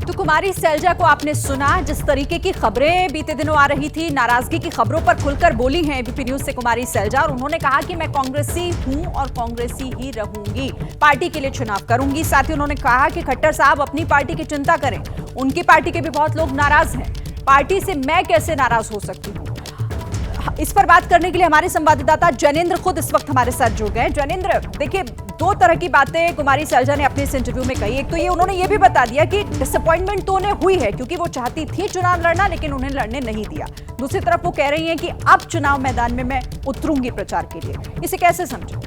तो कुमारी सैलजा को आपने सुना, जिस तरीके की खबरें बीते दिनों आ रही थी, नाराजगी की खबरों पर खुलकर बोली हैं एबीपी न्यूज से कुमारी सैलजा, और उन्होंने कहा कि मैं कांग्रेसी हूं और कांग्रेसी ही रहूंगी, पार्टी के लिए चुनाव करूंगी। साथ ही उन्होंने कहा कि खट्टर साहब अपनी पार्टी की चिंता करें, उनकी पार्टी के भी बहुत लोग नाराज हैं, पार्टी से मैं कैसे नाराज हो सकती हूँ। इस पर बात करने के लिए हमारे संवाददाता जैनेंद्र खुद इस वक्त हमारे साथ जुड़ गए। जैनेंद्र, देखिए, दो तरह की बातें कुमारी सैलजा ने अपने इस इंटरव्यू में कही। एक तो ये उन्होंने ये भी बता दिया कि डिसअपॉइंटमेंट तो उन्हें हुई है क्योंकि वो चाहती थी चुनाव लड़ना, लेकिन उन्हें लड़ने नहीं दिया। दूसरी तरफ वो कह रही हैं कि अब चुनाव मैदान में मैं उतरूंगी प्रचार के लिए। इसे कैसे समझें?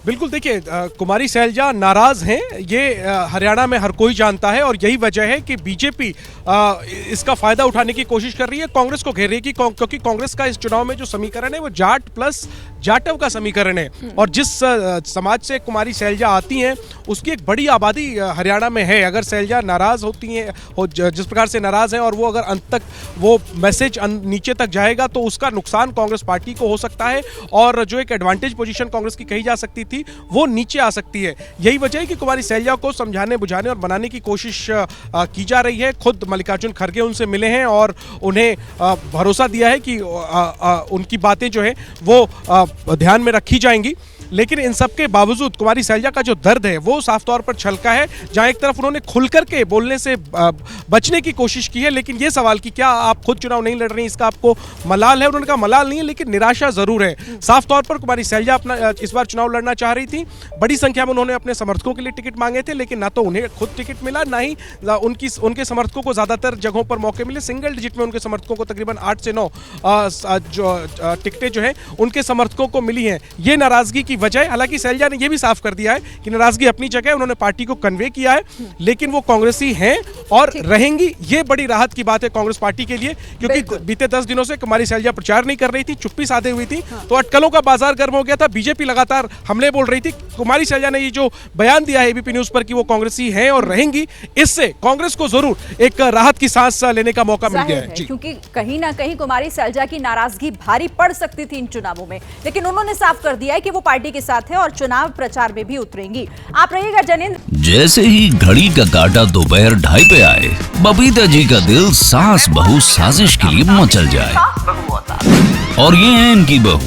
बिल्कुल, देखिए, कुमारी सैलजा नाराज हैं, ये हरियाणा में हर कोई जानता है, और यही वजह है कि बीजेपी इसका फायदा उठाने की कोशिश कर रही है, कांग्रेस को घेर रही है, क्योंकि कांग्रेस का इस चुनाव में जो समीकरण है वो जाट प्लस जाटव का समीकरण है, और जिस समाज से कुमारी सैलजा आती हैं उसकी एक बड़ी आबादी हरियाणा में है। अगर सैलजा नाराज होती हैं, जिस प्रकार से नाराज हैं, और वो अगर अंत तक वो मैसेज नीचे तक जाएगा तो उसका नुकसान कांग्रेस पार्टी को हो सकता है, और जो एक एडवांटेज पोजीशन कांग्रेस की कही जा सकती थी वो नीचे आ सकती है। यही वजह है कि कुमारी सैलजा को समझाने बुझाने और बनाने की कोशिश की जा रही है। खुद मल्लिकार्जुन खड़गे उनसे मिले हैं और उन्हें भरोसा दिया है कि उनकी बातें जो है वो ध्यान में रखी जाएंगी। लेकिन इन सब के बावजूद कुमारी सैलजा का जो दर्द है वो साफ तौर पर छलका है, जहां एक तरफ उन्होंने खुल करके बोलने से बचने की कोशिश की है, लेकिन ये सवाल कि क्या आप खुद चुनाव नहीं लड़ रही, इसका आपको मलाल है? उन्होंने कहा मलाल नहीं है, लेकिन निराशा जरूर है। साफ तौर पर कुमारी सैलजा अपना इस बार चुनाव लड़ना चाह रही थी। बड़ी संख्या में उन्होंने अपने समर्थकों के लिए टिकट मांगे थे, लेकिन ना तो उन्हें खुद टिकट मिला, ना ही उनके समर्थकों को ज्यादातर जगहों पर मौके मिले। सिंगल डिजिट में उनके समर्थकों को तकरीबन 8 से 9 टिकटें जो है उनके समर्थकों को मिली हैं। ये नाराजगी की वजह है। हालांकि सैलजा ने यह भी साफ कर दिया है कि नाराजगी अपनी जगह, उन्होंने पार्टी को कन्वे किया है, लेकिन वो कांग्रेसी हैं और रहेंगी। ये बड़ी राहत की बात है कांग्रेस पार्टी के लिए, क्योंकि बीते 10 दिनों से कुमारी सैलजा प्रचार नहीं कर रही थी, चुप्पी साधे हुई थी, तो अटकलों का बाजार गर्म हो गया था। बीजेपी लगातार हमले बोल रही थी। कुमारी सैलजा ने ये जो बयान दिया है एबीपी न्यूज पर कि वो कांग्रेसी हैं और रहेंगी, इससे कांग्रेस को जरूर एक राहत की सांस लेने का मौका मिल गया है। क्योंकि कहीं ना कहीं कुमारी सैलजा की नाराजगी भारी पड़ सकती थी इन चुनावों में, लेकिन उन्होंने साफ कर दिया है कि वो पार्टी के साथ है और चुनाव प्रचार में भी उतरेंगी। आप रहिएगा जैनेंद्र। जैसे ही घड़ी का काटा दोपहर 2:30 पे आए, बबीता जी का दिल सास बहू साजिश के लिए मचल जाए। और ये है इनकी बहू,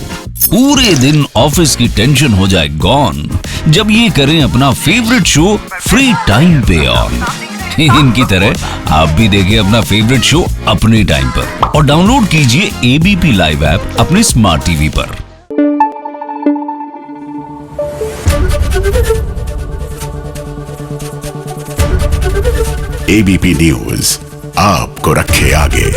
पूरे दिन ऑफिस की टेंशन हो जाए गॉन जब ये करें अपना फेवरेट शो फ्री टाइम पे ऑन। इनकी तरह आप भी देखें अपना फेवरेट शो अपने टाइम पर, और डाउनलोड कीजिए एबीपी लाइव ऐप अपने स्मार्ट टीवी पर। एबीपी न्यूज आपको रखे आगे।